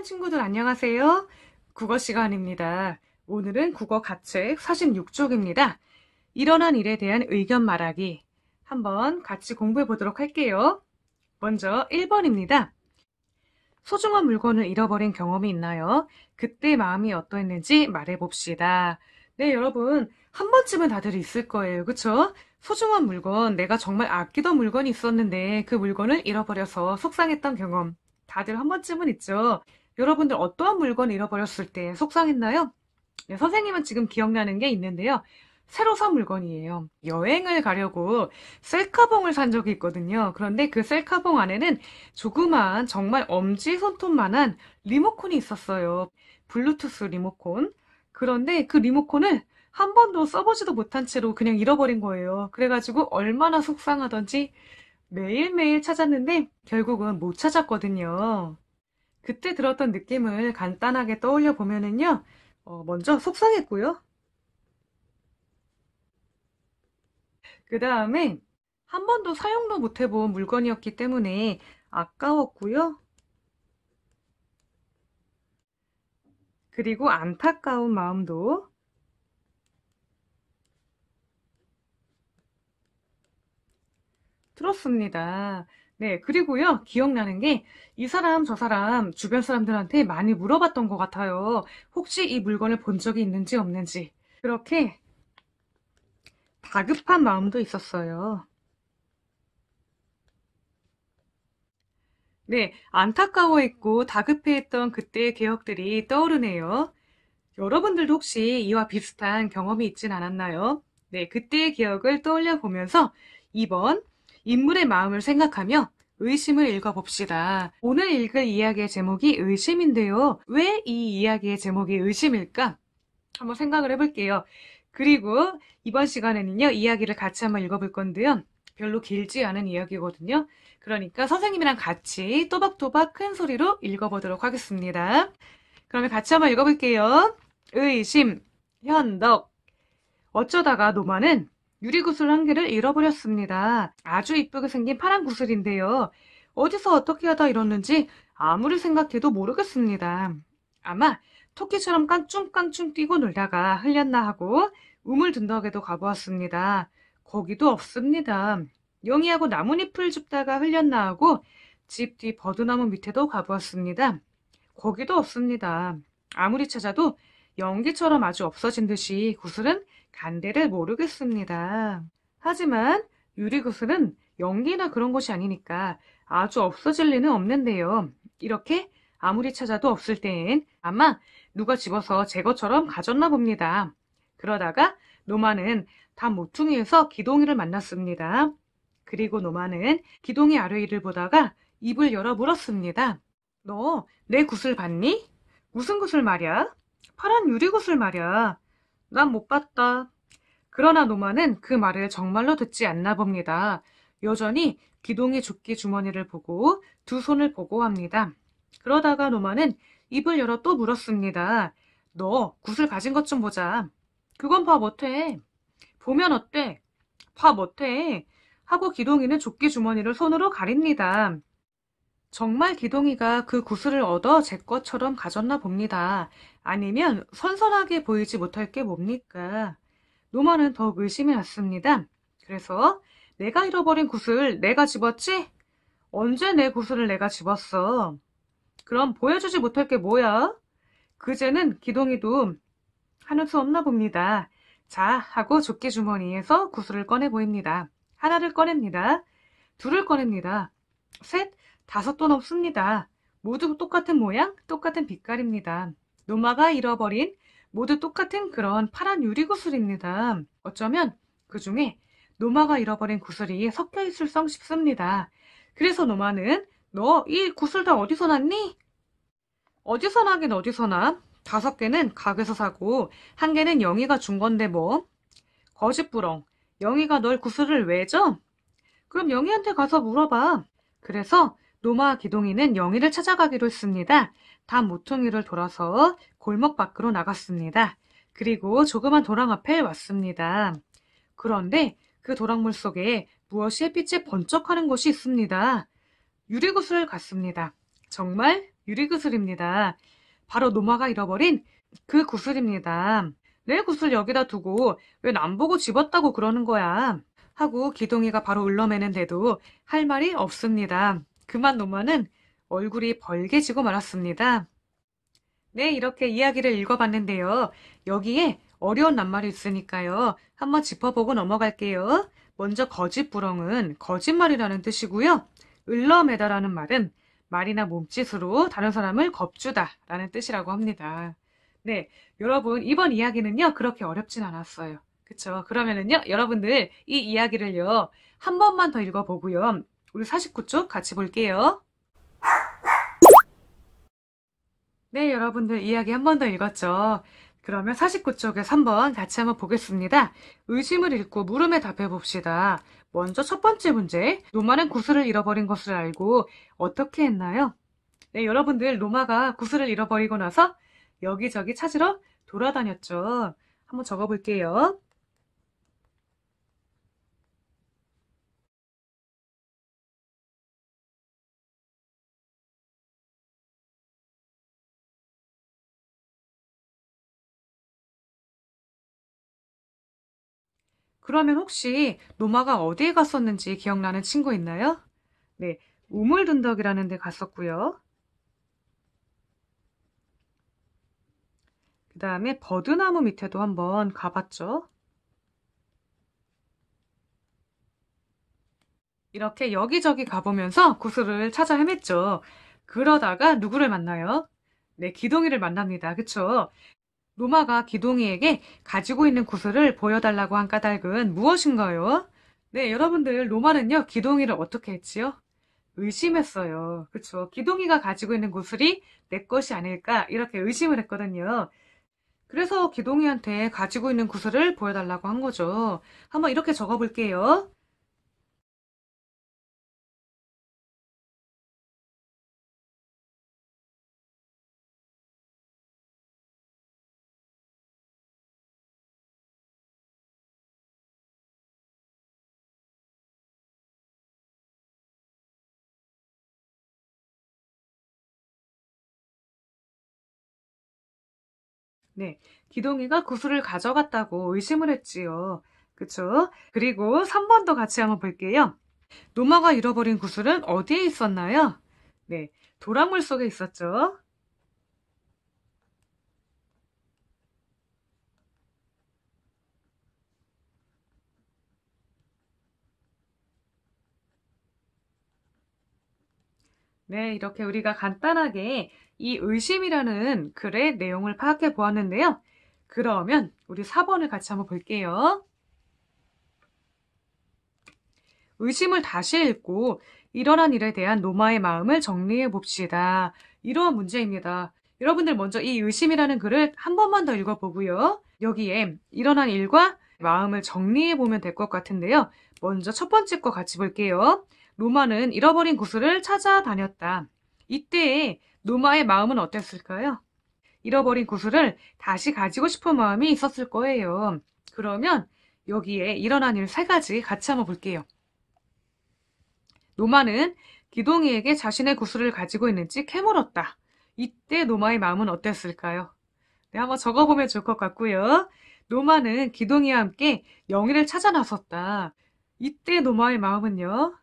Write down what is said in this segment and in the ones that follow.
친구들 안녕하세요. 국어 시간입니다. 오늘은 국어 가책 46쪽입니다. 일어난 일에 대한 의견 말하기. 한번 같이 공부해 보도록 할게요. 먼저 1번입니다. 소중한 물건을 잃어버린 경험이 있나요? 그때 마음이 어떠했는지 말해봅시다. 네, 여러분. 한 번쯤은 다들 있을 거예요. 그쵸? 소중한 물건, 내가 정말 아끼던 물건이 있었는데 그 물건을 잃어버려서 속상했던 경험. 다들 한 번쯤은 있죠. 여러분들 어떠한 물건 잃어버렸을 때 속상했나요? 네, 선생님은 지금 기억나는 게 있는데요. 새로 산 물건이에요. 여행을 가려고 셀카봉을 산 적이 있거든요. 그런데 그 셀카봉 안에는 조그만 정말 엄지손톱만한 리모컨이 있었어요. 블루투스 리모컨. 그런데 그 리모컨을 한 번도 써보지도 못한 채로 그냥 잃어버린 거예요. 그래가지고 얼마나 속상하던지 매일매일 찾았는데 결국은 못 찾았거든요. 그때 들었던 느낌을 간단하게 떠올려 보면은요. 먼저 속상했고요. 그 다음에 한 번도 사용도 못 해본 물건이었기 때문에 아까웠고요. 그리고 안타까운 마음도 들었습니다. 네, 그리고요, 기억나는 게 이 사람 저 사람 주변 사람들한테 많이 물어봤던 것 같아요. 혹시 이 물건을 본 적이 있는지 없는지. 그렇게 다급한 마음도 있었어요. 네, 안타까워했고 다급해했던 그때의 기억들이 떠오르네요. 여러분들도 혹시 이와 비슷한 경험이 있진 않았나요? 네, 그때의 기억을 떠올려 보면서 2번 인물의 마음을 생각하며 의심을 읽어봅시다. 오늘 읽을 이야기의 제목이 의심인데요. 왜 이 이야기의 제목이 의심일까? 한번 생각을 해볼게요. 그리고 이번 시간에는요, 이야기를 같이 한번 읽어볼 건데요. 별로 길지 않은 이야기거든요. 그러니까 선생님이랑 같이 또박또박 큰 소리로 읽어보도록 하겠습니다. 그러면 같이 한번 읽어볼게요. 의심, 현덕. 어쩌다가 노마는 유리구슬 한 개를 잃어버렸습니다. 아주 이쁘게 생긴 파란 구슬인데요. 어디서 어떻게 하다 잃었는지 아무리 생각해도 모르겠습니다. 아마 토끼처럼 깡충깡충 뛰고 놀다가 흘렸나 하고 우물 둔덕에도 가보았습니다. 거기도 없습니다. 영희하고 나뭇잎을 줍다가 흘렸나 하고 집 뒤 버드나무 밑에도 가보았습니다. 거기도 없습니다. 아무리 찾아도 연기처럼 아주 없어진 듯이 구슬은 간데를 모르겠습니다. 하지만 유리구슬은 연기나 그런 것이 아니니까 아주 없어질 리는 없는데요. 이렇게 아무리 찾아도 없을 땐 아마 누가 집어서 제 것처럼 가졌나 봅니다. 그러다가 노마는 담 모퉁이에서 기동이를 만났습니다. 그리고 노마는 기동이 아래위를 보다가 입을 열어 물었습니다. 너 내 구슬 봤니? 무슨 구슬 말이야? 파란 유리구슬 말이야. 난 못 봤다. 그러나 노마는 그 말을 정말로 듣지 않나 봅니다. 여전히 기동의 조끼 주머니를 보고 두 손을 보고합니다. 그러다가 노마는 입을 열어 또 물었습니다. 너 구슬 가진 것 좀 보자. 그건 봐 못해. 보면 어때? 봐 못해. 하고 기동이는 조끼 주머니를 손으로 가립니다. 정말 기동이가 그 구슬을 얻어 제 것처럼 가졌나 봅니다. 아니면 선선하게 보이지 못할 게 뭡니까? 노마는 더욱 의심이 났습니다. 그래서 내가 잃어버린 구슬 내가 집었지? 언제 내 구슬을 내가 집었어? 그럼 보여주지 못할 게 뭐야? 그제는 기동이도 하는 수 없나 봅니다. 자, 하고 조끼 주머니에서 구슬을 꺼내 보입니다. 하나를 꺼냅니다. 둘을 꺼냅니다. 셋, 다섯도 넘습니다. 모두 똑같은 모양, 똑같은 빛깔입니다. 노마가 잃어버린 모두 똑같은 그런 파란 유리구슬입니다. 어쩌면 그 중에 노마가 잃어버린 구슬이 섞여 있을성 싶습니다. 그래서 노마는 너 이 구슬 다 어디서 났니? 어디서 나긴 어디서 나? 5개는 가게에서 사고 1개는 영희가 준 건데 뭐? 거짓부렁. 영희가 널 구슬을 왜 줘? 그럼 영희한테 가서 물어봐. 그래서 노마와 기동이는 영희를 찾아가기로 했습니다. 담 모퉁이를 돌아서 골목 밖으로 나갔습니다. 그리고 조그만 도랑 앞에 왔습니다. 그런데 그 도랑물 속에 무엇이 햇빛에 번쩍하는 것이 있습니다. 유리구슬 같습니다. 정말 유리구슬입니다. 바로 노마가 잃어버린 그 구슬입니다. 내 구슬 여기다 두고 왜 남 보고 집었다고 그러는 거야? 하고 기동이가 바로 을러매는데도 할 말이 없습니다. 그만 노마는 얼굴이 벌개지고 말았습니다. 네, 이렇게 이야기를 읽어봤는데요. 여기에 어려운 낱말이 있으니까요. 한번 짚어보고 넘어갈게요. 먼저 거짓부렁은 거짓말이라는 뜻이고요. 을러매다라는 말은 말이나 몸짓으로 다른 사람을 겁주다라는 뜻이라고 합니다. 네, 여러분 이번 이야기는요. 그렇게 어렵진 않았어요. 그쵸? 그러면은요. 여러분들 이 이야기를요. 한 번만 더 읽어보고요. 우리 49쪽 같이 볼게요. 네, 여러분들 이야기 한 번 더 읽었죠? 그러면 49쪽에서 한번 같이 한번 보겠습니다. 의심을 읽고 물음에 답해 봅시다. 먼저 첫 번째 문제, 노마는 구슬을 잃어버린 것을 알고 어떻게 했나요? 네, 여러분들 노마가 구슬을 잃어버리고 나서 여기저기 찾으러 돌아다녔죠. 한번 적어볼게요. 그러면 혹시 노마가 어디에 갔었는지 기억나는 친구 있나요? 네, 우물둔덕이라는 데 갔었고요. 그 다음에 버드나무 밑에도 한번 가봤죠. 이렇게 여기저기 가보면서 구슬을 찾아 헤맸죠. 그러다가 누구를 만나요? 네, 기동이를 만납니다. 그쵸? 노마가 기동이에게 가지고 있는 구슬을 보여달라고 한 까닭은 무엇인가요? 네, 여러분들 노마는요, 기동이를 어떻게 했지요? 의심했어요. 그쵸? 기동이가 가지고 있는 구슬이 내 것이 아닐까 이렇게 의심을 했거든요. 그래서 기동이한테 가지고 있는 구슬을 보여달라고 한 거죠. 한번 이렇게 적어볼게요. 네, 기동이가 구슬을 가져갔다고 의심을 했지요. 그쵸? 그리고 3번도 같이 한번 볼게요. 노마가 잃어버린 구슬은 어디에 있었나요? 네, 도랑물 속에 있었죠. 네, 이렇게 우리가 간단하게 이 의심이라는 글의 내용을 파악해 보았는데요. 그러면 우리 4번을 같이 한번 볼게요. 의심을 다시 읽고 일어난 일에 대한 노마의 마음을 정리해 봅시다. 이러한 문제입니다. 여러분들 먼저 이 의심이라는 글을 한 번만 더 읽어보고요. 여기에 일어난 일과 마음을 정리해 보면 될 것 같은데요. 먼저 첫 번째 거 같이 볼게요. 노마는 잃어버린 구슬을 찾아다녔다. 이때의 노마의 마음은 어땠을까요? 잃어버린 구슬을 다시 가지고 싶은 마음이 있었을 거예요. 그러면 여기에 일어난 일 세 가지 같이 한번 볼게요. 노마는 기동이에게 자신의 구슬을 가지고 있는지 캐물었다. 이때 노마의 마음은 어땠을까요? 네, 한번 적어보면 좋을 것 같고요. 노마는 기동이와 함께 영희를 찾아 나섰다. 이때 노마의 마음은요?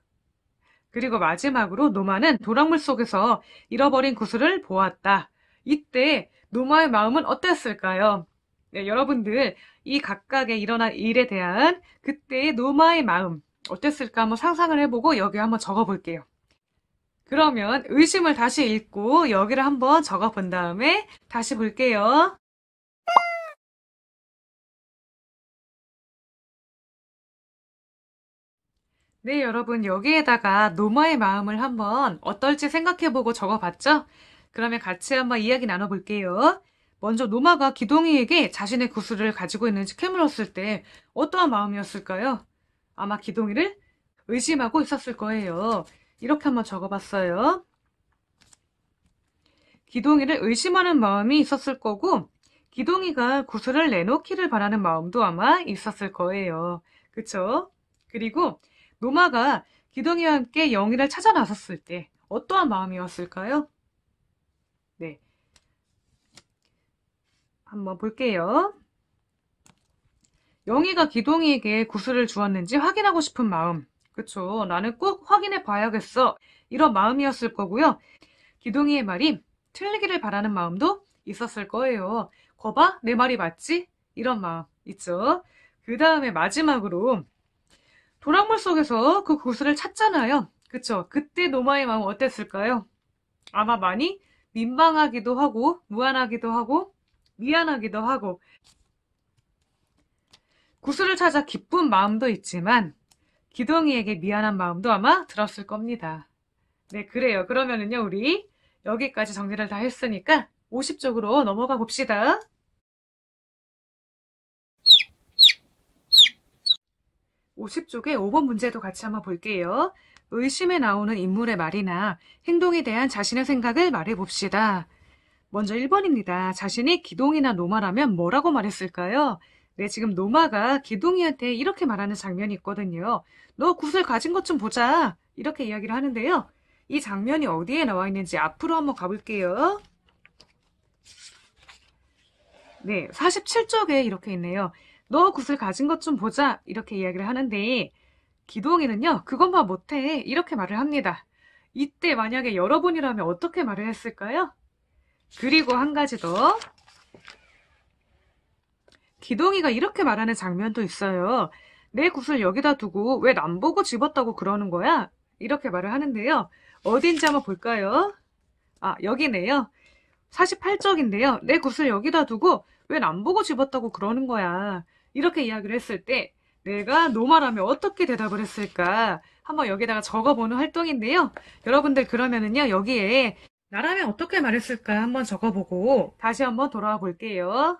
그리고 마지막으로 노마는 도랑물 속에서 잃어버린 구슬을 보았다. 이때 노마의 마음은 어땠을까요? 네, 여러분들 이 각각의 일어난 일에 대한 그때의 노마의 마음 어땠을까 한번 상상을 해보고 여기 한번 적어볼게요. 그러면 의심을 다시 읽고 여기를 한번 적어본 다음에 다시 볼게요. 네, 여러분 여기에다가 노마의 마음을 한번 어떨지 생각해보고 적어봤죠? 그러면 같이 한번 이야기 나눠볼게요. 먼저 노마가 기동이에게 자신의 구슬을 가지고 있는지 캐물었을 때 어떠한 마음이었을까요? 아마 기동이를 의심하고 있었을 거예요. 이렇게 한번 적어봤어요. 기동이를 의심하는 마음이 있었을 거고, 기동이가 구슬을 내놓기를 바라는 마음도 아마 있었을 거예요. 그쵸? 그리고 노마가 기동이와 함께 영희를 찾아 나섰을 때 어떠한 마음이었을까요? 한번 볼게요. 영희가 기동이에게 구슬을 주었는지 확인하고 싶은 마음. 그쵸. 나는 꼭 확인해 봐야겠어. 이런 마음이었을 거고요. 기동이의 말이 틀리기를 바라는 마음도 있었을 거예요. 거봐, 내 말이 맞지? 이런 마음 있죠. 그 다음에 마지막으로 도랑물 속에서 그 구슬을 찾잖아요. 그쵸. 그때 노마의 마음은 어땠을까요? 아마 많이 민망하기도 하고 무안하기도 하고 미안하기도 하고 구슬을 찾아 기쁜 마음도 있지만 기동이에게 미안한 마음도 아마 들었을 겁니다. 네, 그래요. 그러면은요, 우리 여기까지 정리를 다 했으니까 50쪽으로 넘어가 봅시다. 50쪽의 5번 문제도 같이 한번 볼게요. 의심에 나오는 인물의 말이나 행동에 대한 자신의 생각을 말해봅시다. 먼저 1번입니다. 자신이 기동이나 노마라면 뭐라고 말했을까요? 네, 지금 노마가 기동이한테 이렇게 말하는 장면이 있거든요. 너 구슬 가진 것 좀 보자. 이렇게 이야기를 하는데요. 이 장면이 어디에 나와 있는지 앞으로 한번 가볼게요. 네, 47쪽에 이렇게 있네요. 너 구슬 가진 것 좀 보자. 이렇게 이야기를 하는데 기동이는요. 그것만 못해. 이렇게 말을 합니다. 이때 만약에 여러분이라면 어떻게 말을 했을까요? 그리고 한 가지 더. 기동이가 이렇게 말하는 장면도 있어요. 내 구슬 여기다 두고 왜 남 보고 집었다고 그러는 거야? 이렇게 말을 하는데요. 어딘지 한번 볼까요? 아, 여기네요. 48쪽인데요. 내 구슬 여기다 두고 왜 남 보고 집었다고 그러는 거야? 이렇게 이야기를 했을 때 내가 노말하면 어떻게 대답을 했을까? 한번 여기다가 적어보는 활동인데요. 여러분들 그러면은요. 여기에 나라면 어떻게 말했을까 한번 적어보고 다시 한번 돌아와 볼게요.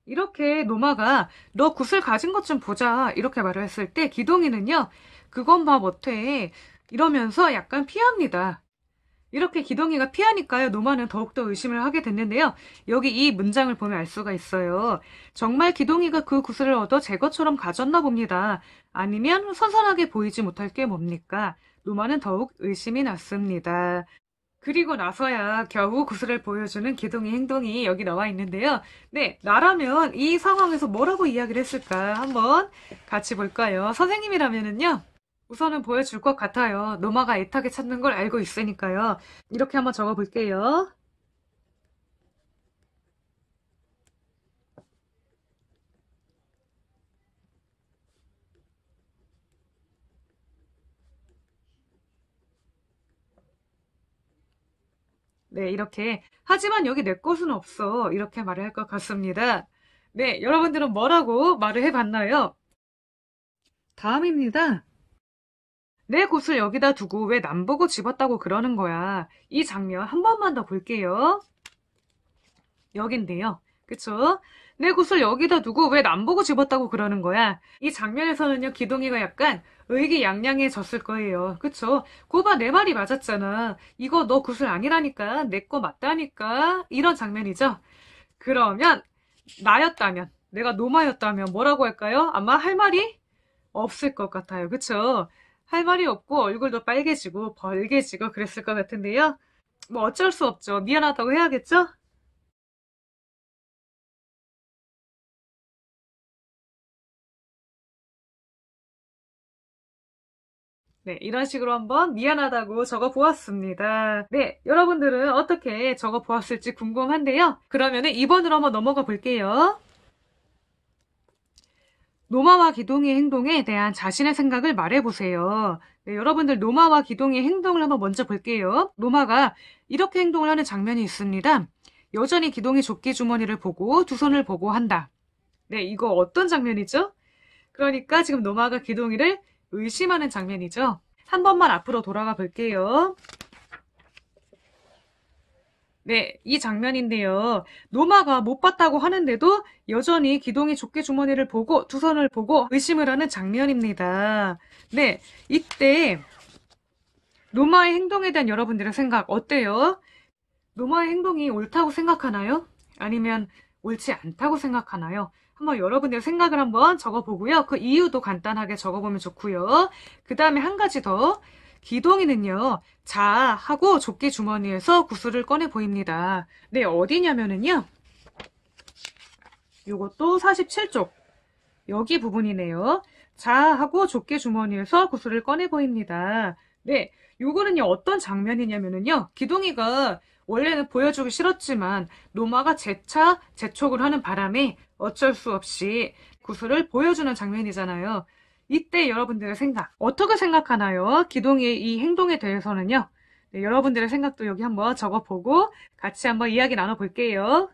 이렇게 노마가 너 구슬 가진 것 좀 보자 이렇게 말을 했을 때 기동이는요. 그건 봐 못해 이러면서 약간 피합니다. 이렇게 기동이가 피하니까요. 노마는 더욱더 의심을 하게 됐는데요. 여기 이 문장을 보면 알 수가 있어요. 정말 기동이가 그 구슬을 얻어 제 것처럼 가졌나 봅니다. 아니면 선선하게 보이지 못할 게 뭡니까? 노마는 더욱 의심이 났습니다. 그리고 나서야 겨우 구슬을 보여주는 기동의 행동이 여기 나와 있는데요. 네, 나라면 이 상황에서 뭐라고 이야기를 했을까? 한번 같이 볼까요? 선생님이라면은요. 우선은 보여줄 것 같아요. 노마가 애타게 찾는 걸 알고 있으니까요. 이렇게 한번 적어볼게요. 네, 이렇게. 하지만 여기 내 것은 없어. 이렇게 말을 할 것 같습니다. 네, 여러분들은 뭐라고 말을 해봤나요? 다음입니다. 내 곳을 여기다 두고 왜 남 보고 집었다고 그러는 거야. 이 장면 한 번만 더 볼게요. 여긴데요. 그쵸? 내 곳을 여기다 두고 왜 남 보고 집었다고 그러는 거야. 이 장면에서는요, 기동이가 약간 의기양양해졌을 거예요. 그쵸? 고봐, 내 말이 맞았잖아. 이거 너 구슬 아니라니까. 내 거 맞다니까. 이런 장면이죠. 그러면 나였다면, 내가 노마였다면 뭐라고 할까요? 아마 할 말이 없을 것 같아요. 그쵸? 할 말이 없고 얼굴도 빨개지고 벌개지고 그랬을 것 같은데요. 뭐 어쩔 수 없죠. 미안하다고 해야겠죠? 네, 이런 식으로 한번 미안하다고 적어 보았습니다. 네, 여러분들은 어떻게 적어 보았을지 궁금한데요. 그러면은 2번으로 한번 넘어가 볼게요. 노마와 기동이의 행동에 대한 자신의 생각을 말해보세요. 네, 여러분들 노마와 기동이의 행동을 한번 먼저 볼게요. 노마가 이렇게 행동을 하는 장면이 있습니다. 여전히 기동이 조끼 주머니를 보고 두 손을 보고 한다. 네, 이거 어떤 장면이죠? 그러니까 지금 노마가 기동이를 의심하는 장면이죠. 한 번만 앞으로 돌아가 볼게요. 네, 이 장면인데요. 노마가 못 봤다고 하는데도 여전히 기동이 조끼 주머니를 보고 두 손을 보고 의심을 하는 장면입니다. 네, 이때 노마의 행동에 대한 여러분들의 생각 어때요? 노마의 행동이 옳다고 생각하나요? 아니면 옳지 않다고 생각하나요? 한번 여러분들 생각을 한번 적어보고요. 그 이유도 간단하게 적어보면 좋고요. 그 다음에 한 가지 더. 기동이는요, 자 하고 조끼 주머니에서 구슬을 꺼내 보입니다. 네, 어디냐면은요, 요것도 47쪽. 여기 부분이네요. 자 하고 조끼 주머니에서 구슬을 꺼내 보입니다. 네, 요거는요, 어떤 장면이냐면은요, 기동이가 원래는 보여주기 싫었지만, 노마가 재차 재촉을 하는 바람에 어쩔 수 없이 구슬을 보여주는 장면이잖아요. 이때 여러분들의 생각, 어떻게 생각하나요? 기동이의 이 행동에 대해서는요. 네, 여러분들의 생각도 여기 한번 적어보고 같이 한번 이야기 나눠볼게요.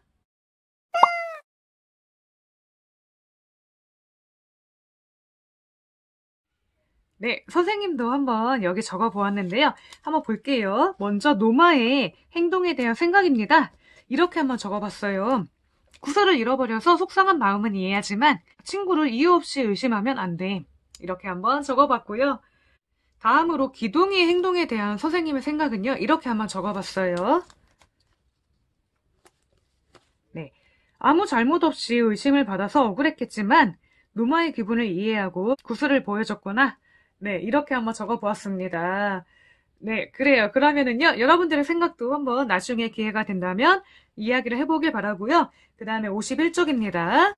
네, 선생님도 한번 여기 적어보았는데요. 한번 볼게요. 먼저 노마의 행동에 대한 생각입니다. 이렇게 한번 적어봤어요. 구슬을 잃어버려서 속상한 마음은 이해하지만 친구를 이유 없이 의심하면 안 돼. 이렇게 한번 적어봤고요. 다음으로 기동이의 행동에 대한 선생님의 생각은요. 이렇게 한번 적어봤어요. 네, 아무 잘못 없이 의심을 받아서 억울했겠지만 노마의 기분을 이해하고 구슬을 보여줬구나. 네, 이렇게 한번 적어보았습니다. 네, 그래요. 그러면은요, 여러분들의 생각도 한번 나중에 기회가 된다면 이야기를 해보길 바라고요. 그 다음에 51쪽입니다.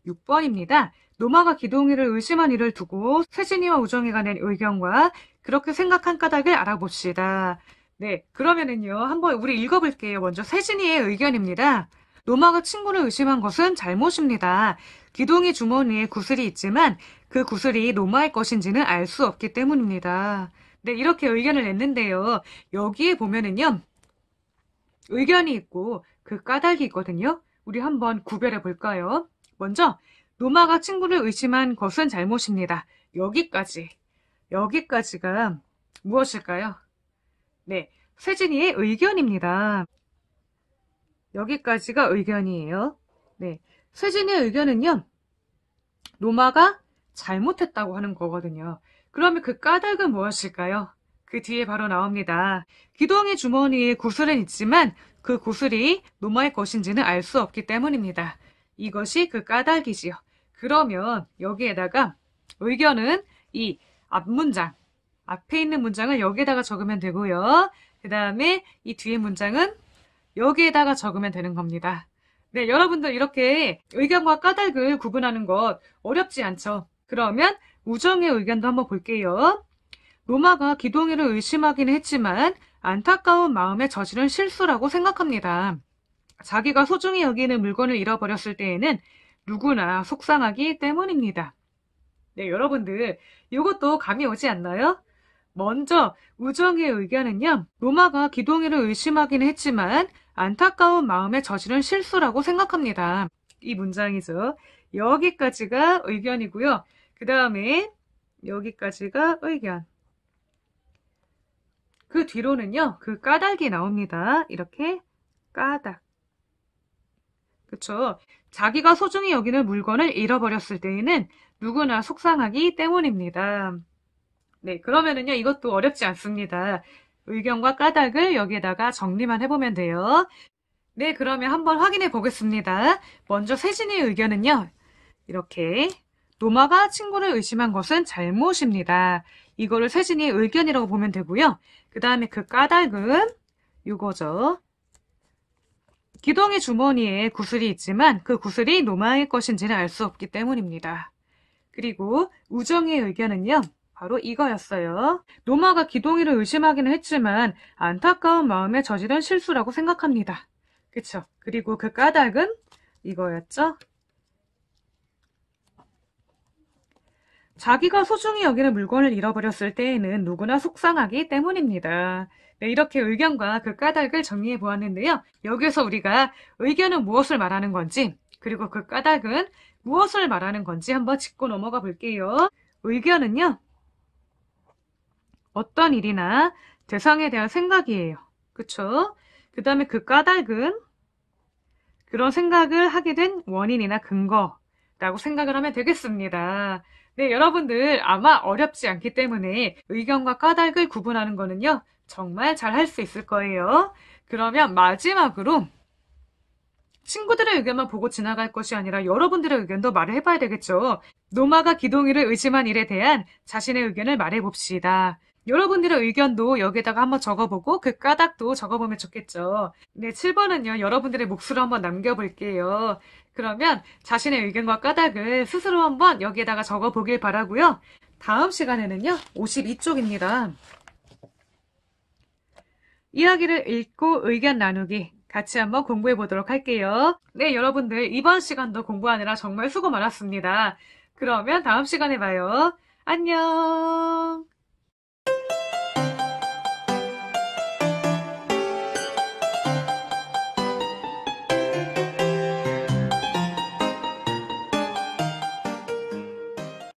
6번입니다. 노마가 기동이를 의심한 일을 두고 세진이와 우정이가 낸 의견과 그렇게 생각한 까닭을 알아봅시다. 네, 그러면은요, 한번 우리 읽어볼게요. 먼저 세진이의 의견입니다. 노마가 친구를 의심한 것은 잘못입니다. 기동이 주머니에 구슬이 있지만 그 구슬이 노마의 것인지는 알 수 없기 때문입니다. 네, 이렇게 의견을 냈는데요. 여기에 보면은요, 의견이 있고 그 까닭이 있거든요. 우리 한번 구별해 볼까요? 먼저 노마가 친구를 의심한 것은 잘못입니다. 여기까지가 무엇일까요? 네, 세진이의 의견입니다. 여기까지가 의견이에요. 네, 세진이의 의견은요, 노마가 잘못했다고 하는 거거든요. 그러면 그 까닭은 무엇일까요? 그 뒤에 바로 나옵니다. 기동이 주머니에 구슬은 있지만 그 구슬이 노마의 것인지는 알 수 없기 때문입니다. 이것이 그 까닭이지요. 그러면 여기에다가 의견은 이 앞문장, 앞에 있는 문장을 여기에다가 적으면 되고요. 그 다음에 이 뒤에 문장은 여기에다가 적으면 되는 겁니다. 네, 여러분들 이렇게 의견과 까닭을 구분하는 것 어렵지 않죠? 그러면 우정의 의견도 한번 볼게요. 노마가 기동이를 의심하기는 했지만 안타까운 마음에 저지른 실수라고 생각합니다. 자기가 소중히 여기는 물건을 잃어버렸을 때에는 누구나 속상하기 때문입니다. 네, 여러분들 이것도 감이 오지 않나요? 먼저 우정의 의견은요. 노마가 기동이를 의심하기는 했지만 안타까운 마음에 저지른 실수라고 생각합니다. 이 문장이죠. 여기까지가 의견이고요. 그 다음에 여기까지가 의견. 그 뒤로는요. 그 까닭이 나옵니다. 이렇게 까닭. 그쵸? 자기가 소중히 여기는 물건을 잃어버렸을 때에는 누구나 속상하기 때문입니다. 네, 그러면은요, 이것도 어렵지 않습니다. 의견과 까닭을 여기에다가 정리만 해보면 돼요. 네, 그러면 한번 확인해 보겠습니다. 먼저 세진이의 의견은요, 이렇게 노마가 친구를 의심한 것은 잘못입니다. 이거를 세진이의 의견이라고 보면 되고요. 그 다음에 그 까닭은 이거죠. 기동이 주머니에 구슬이 있지만 그 구슬이 노마의 것인지는 알 수 없기 때문입니다. 그리고 우정의 의견은요. 바로 이거였어요. 노마가 기동이를 의심하기는 했지만 안타까운 마음에 저지른 실수라고 생각합니다. 그쵸? 그리고 그 까닭은 이거였죠. 자기가 소중히 여기는 물건을 잃어버렸을 때에는 누구나 속상하기 때문입니다. 네, 이렇게 의견과 그 까닭을 정리해 보았는데요. 여기서 우리가 의견은 무엇을 말하는 건지, 그리고 그 까닭은 무엇을 말하는 건지 한번 짚고 넘어가 볼게요. 의견은요, 어떤 일이나 대상에 대한 생각이에요. 그쵸? 그 다음에 그 까닭은 그런 생각을 하게 된 원인이나 근거라고 생각을 하면 되겠습니다. 네, 여러분들 아마 어렵지 않기 때문에 의견과 까닭을 구분하는 거는요, 정말 잘 할 수 있을 거예요. 그러면 마지막으로 친구들의 의견만 보고 지나갈 것이 아니라 여러분들의 의견도 말을 해봐야 되겠죠. 노마가 기동이를 의심한 일에 대한 자신의 의견을 말해봅시다. 여러분들의 의견도 여기에다가 한번 적어보고 그 까닭도 적어보면 좋겠죠. 네, 7번은요. 여러분들의 몫으로 한번 남겨볼게요. 그러면 자신의 의견과 까닭을 스스로 한번 여기에다가 적어보길 바라고요. 다음 시간에는요. 52쪽입니다. 이야기를 읽고 의견 나누기 같이 한번 공부해 보도록 할게요. 네, 여러분들 이번 시간도 공부하느라 정말 수고 많았습니다. 그러면 다음 시간에 봐요. 안녕.